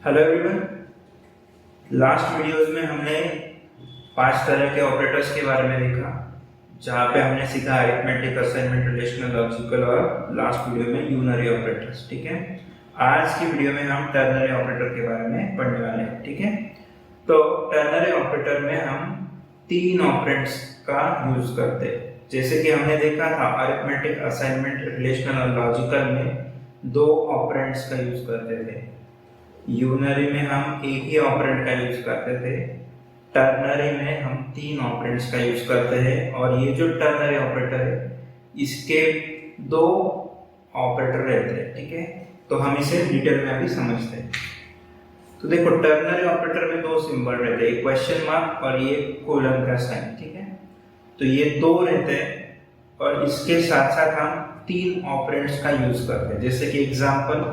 Hello everyone. Last videos में हमने 5 तरह के ऑपरेटर्स के बारे में देखा, जहाँ पे हमने सीखा अरिथमेटिक, असाइनमेंट, रिलेशनल, लॉजिकल और लास्ट वीडियो में यूनरी ऑपरेटर्स। ठीक है, आज की वीडियो में हम टर्नरी ऑपरेटर के बारे में पढ़ने वाले हैं। ठीक है, तो टर्नरी ऑपरेटर में हम 3 ऑपरेंड्स का यूज करते हैं। जैसे कि हमने देखा था अरिथमेटिक, असाइनमेंट, रिलेशनल और लॉजिकल में 2 ऑपरेंड्स का यूज करते थे। यूनरी में हम एक ही ऑपरेंड का यूज करते थे, टर्नरी में हम 3 ऑपरेंड्स का यूज करते हैं। और ये जो टर्नरी ऑपरेटर है इसके 2 ऑपरेटर रहते हैं। ठीक है, तो हम इसे डिटेल में अभी समझते हैं। तो देखो, टर्नरी ऑपरेटर में 2 सिंबल रहते हैं, एक क्वेश्चन मार्क और ये कोलन का साइन। ठीक है, तो ये 2 रहते हैं और इसके साथ साथ हम 3 ऑपरेंड्स का यूज करते हैं। जैसे कि एग्जांपल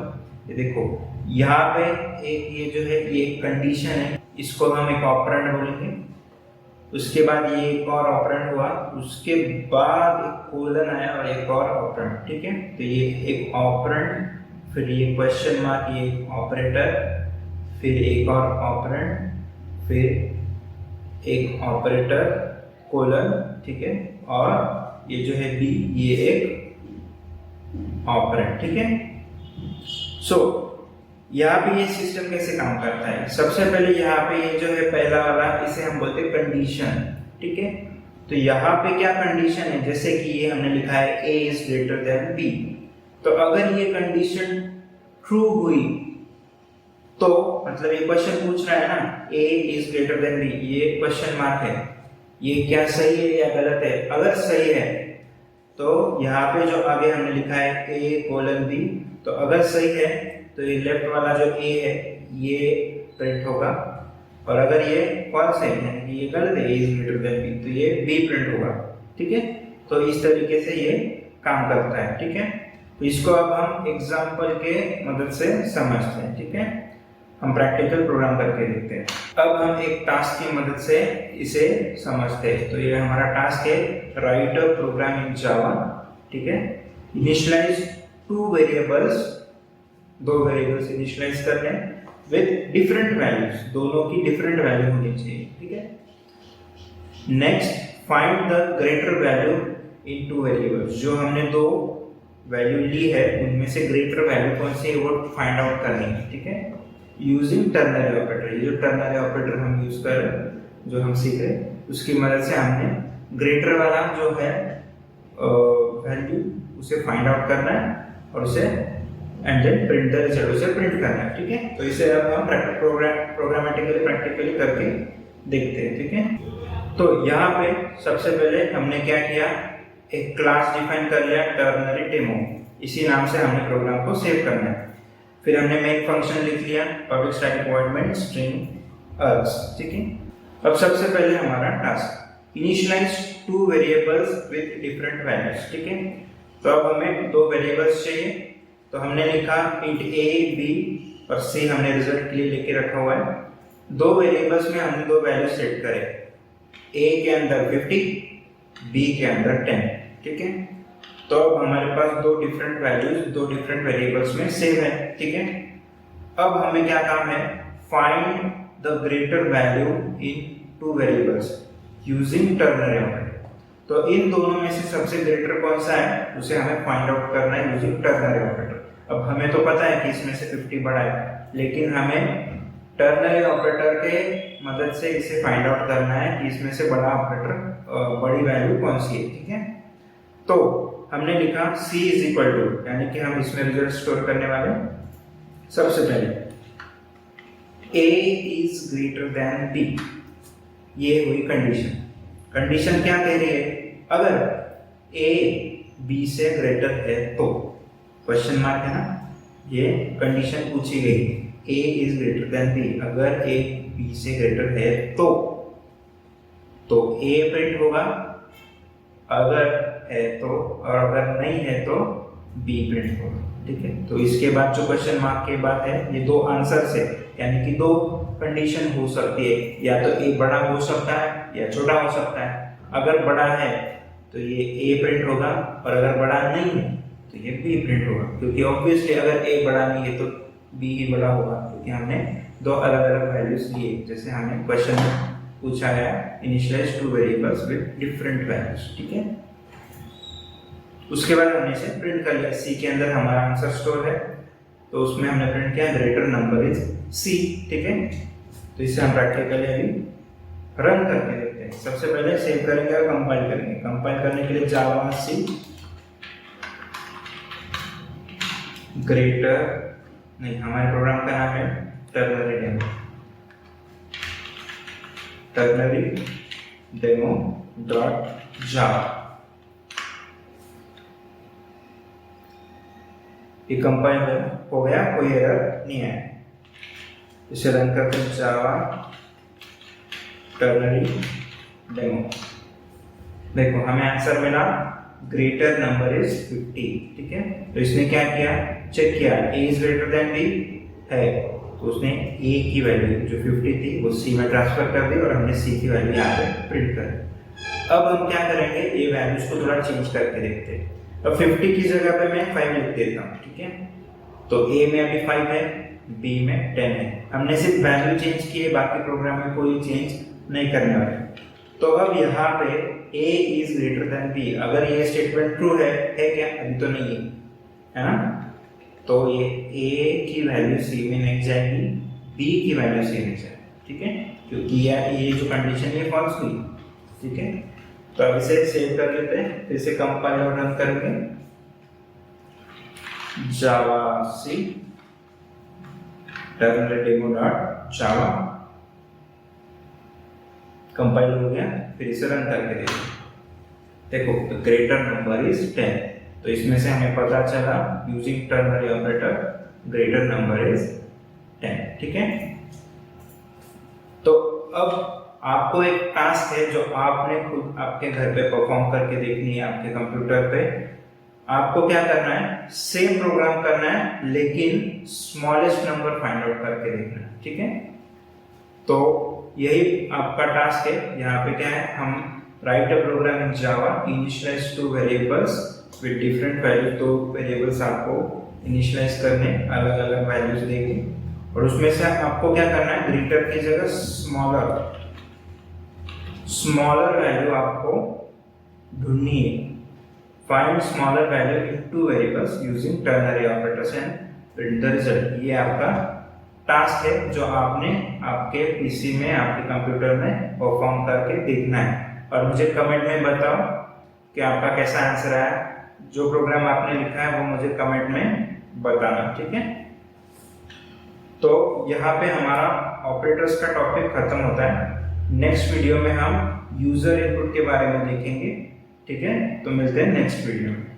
ये देखो, यहाँ पे एक ये जो है ये कंडीशन है, इसको हम एक ऑपरेंड बोलेंगे। उसके बाद ये एक और ऑपरेंड हुआ, उसके बाद एक कोलन आया और एक और ऑपरेंड। ठीक है, तो ये एक ऑपरेंड, फिर ये क्वेश्चन मार्क, ये एक ऑपरेटर, फिर एक और ऑपरेंड, फिर एक ऑपरेटर कोलन। ठीक है, और ये जो है बी, ये एक ऑपरेंड। ठीक है, सो यहाँ पे ये सिस्टम कैसे काम करता है। सबसे पहले यहाँ पे ये जो है पहला वाला, इसे हम बोलते हैं कंडीशन। ठीक है, तो यहाँ पे क्या कंडीशन है, जैसे कि ये हमने लिखा है a is greater than b। तो अगर ये कंडीशन ट्रू हुई तो मतलब ये क्वेश्चन पूछ रहा है ना, a is greater than b, ये क्वेश्चन मार्क है, ये क्या सही है या गलत है। अगर सही है तो यहाँ पे जो आगे हमने लिखा है a कोलन b, तो अगर सही है तो ये लेफ्ट वाला जो a है ये प्रिंट होगा, और अगर ये फॉल्स है यानी कि ये गलत है, a is greater than b, तो ये b प्रिंट होगा। ठीक है, तो इस तरीके से ये काम करता है। ठीक है, तो इसको अब हम एग्जांपल के मदद से समझते हैं। ठीक है, हम प्रैक्टिकल प्रोग्राम करके देखते हैं। अब हम एक टास्क की मदद से इसे समझते हैं। तो ये हमारा टास्क है, राइट अ प्रोग्राम इन जावा। ठीक है, इनिशियलाइज 2 वेरिएबल्स, 2 वेरिएबल्स इनिशियलाइज करने विद डिफरेंट वैल्यूज, दोनों की डिफरेंट वैल्यू होनी चाहिए। ठीक है, next find the greater value in 2 variables, जो हमने 2 वैल्यू ली है उनमें से ग्रेटर वैल्यू कौन सी है वो फाइंड आउट करनी है। ठीक है, यूजिंग टर्नरी ऑपरेटर। ये जो टर्नरी ऑपरेटर हम यूज कर रहे हैं, जो हम सीख रहे हैं, उसकी मदद से हमने ग्रेटर वाला जो है वैल्यू उसे फाइंड आउट करना है और उसे and then print the result, उसे प्रिंट करना है। ठीक है, तो इसे अब हम प्रोग्रामेटिकली प्रैक्टिकली करके देखते हैं। ठीक है, तो यहाँ पे सबसे पहले हमने क्या किया, एक क्लास डिफाइन कर लिया टर्नरी डेमो, इसी नाम से हमने प्रोग्राम को सेव करना है। फिर हमने मेन फंक्शन लिख लिया, public static void main string args. ठीक है, अब सबसे पहले हमारा task, initialise 2 variables with different values. ठीक है, तो अब हमें 2 वेरिएबल्स चाहिए, तो हमने लिखा इंट a b और c, हमने रिजल्ट के लिए लेके रखा हुआ है। 2 वेरिएबल्स में हमने 2 वैल्यू सेट करे, a के अंदर 50, b के अंदर 10। ठीक है, तो अब हमारे पास 2 डिफरेंट वैल्यूज 2 डिफरेंट वेरिएबल्स में सेव है। ठीक है, अब हमें क्या काम है, find the greater value in 2 variables using ternary operator. तो इन दोनों में से सबसे ग्रेटर कौन सा है उसे हमें फाइंड आउट करना है यूजिंग टर्नरी ऑपरेटर। अब हमें तो पता है कि इसमें से 50 बड़ा है, लेकिन हमें टर्नरी ऑपरेटर के मदद से इसे फाइंड आउट करना है कि इसमें से बड़ा ऑपरेटर, बड़ी वैल्यू कौन सी है। ठीक है, तो हमने लिखा c इज इक्वल टू, यानी कि हम इसमें रिजल्ट स्टोर करने वाले हैं। सबसे पहले a is greater than b, ये हुई कंडीशन। कंडीशन क्या कह रही है, अगर a b से ग्रेटर है तो, क्वेश्चन मार्क है ना, ये कंडीशन पूछी गई, a is greater than b, अगर a b से ग्रेटर है तो a प्रिंट होगा, अगर है तो, और अगर नहीं है तो b प्रिंट होगा। ठीक है, तो इसके बाद जो क्वेश्चन मार्क के बाद है, ये 2 आंसर्स है, यानी कि 2 कंडीशन हो सकती है, या तो a बड़ा हो सकता है या छोटा हो सकता है। अगर बड़ा है तो ये a प्रिंट होगा, और अगर बड़ा नहीं है तो ये b प्रिंट होगा, क्योंकि ऑब्वियसली अगर a बड़ा नहीं है तो b ही बड़ा होगा। कि हमने दो अलग अलग वैल्यूज लिए, जैसे हमने क्वेश्चन में पूछा है initialise two variables with different values, ठीक है। उसके बाद हमने इसे प्रिंट कर लिया। सी के अंदर हमारा आंसर स्टोर है, तो उसमें हमने प्रिंट किया ग्रेटर नंबर इज सी, ठीक है। तो इसे हम प्रैक्टिकली अभी रन करके देखते हैं। सबसे पहले सेव करेंगे और कंपाइल करेंगे। कंपाइल करने के लिए जावा सी ग्रेटर, नहीं, हमारे प्रोग्राम का नाम है ternary demo, ternary demo dot जावा। ये कंपाइल हो गया, कोई एरर नहीं आया। इसे रन करते हैं जावा टर्नरी डेमो। देखो हमें आंसर मिला ग्रेटर नंबर इज 50, ठीक है। तो इसने क्या किया, चेक किया a is greater than b है, तो उसने a की वैल्यू जो 50 थी वो c में ट्रांसफर कर दी और हमने c की वैल्यू यहाँ पे प्रिंट कर दी। अब हम क्या करेंगे, ये वैल्यूज को थोड़ा चेंज करके देखते हैं। अब 50 की जगह पे मैं 5 लिख देता हूँ, ठीक है। तो a में अभी 5 है, b में 10 है। हमने सिर्फ वैल्यू चेंज की है, बाकी प्रोग्राम में कोई चेंज नहीं करने वाले। तो अब यहाँ पे a is greater than b, अगर ये स्टेटमेंट ट्रू है क्या, अभी तो नहीं है ना। तो ये a की वैल्यू c में नहीं जाएगी, b की वैल्यू c में जाएगी, ठीक है, क्योंकि ये जो कंडीशन ये फॉल्स हुई, ठीक है। तो अब इसे सेव कर लेते हैं, फिर से कंपाइल और रन करेंगे Java C ternary demo dot Java. Compile हो गया, फिर इसे रन करके देखो ग्रेटर नंबर इज 10। तो इसमें से हमें पता चला using ternary operator greater number is 10, ठीक है। तो अब आपको एक टास्क है जो आपने खुद आपके घर पे परफॉर्म करके देखनी है, आपके कंप्यूटर पे। आपको क्या करना है, सेम प्रोग्राम करना है लेकिन स्मॉलेस्ट नंबर फाइंड आउट करके देखना है, ठीक है। तो यही आपका टास्क है। यहाँ पे क्या है, हम write a program in Java initialise two variables with different values. तो वेरिएबल्स आपको इनिशियलाइज करने, अलग अलग वैल्यूज देंगे और उसमें से आपको क्या करना है, ग्रेटर की जगह स्मॉलर वैल्यू आपको ढूंढनी है। Find smaller value in two variables using ternary operators and print the result. ये आपका टास्क है जो आपने आपके पीसी में, आपके कंप्यूटर में परफॉर्म करके देखना है और मुझे कमेंट में बताओ कि आपका कैसा आंसर आया। जो प्रोग्राम आपने लिखा है वो मुझे कमेंट में बताना, ठीक है। तो यहाँ पे हमारा ऑपरेटर्स का टॉपिक खत्म होता है। नेक्स्ट वीडियो में हम यूजर इनपुट के बारे में देखेंगे, ठीक है। तो मिलते हैं नेक्स्ट वीडियो में।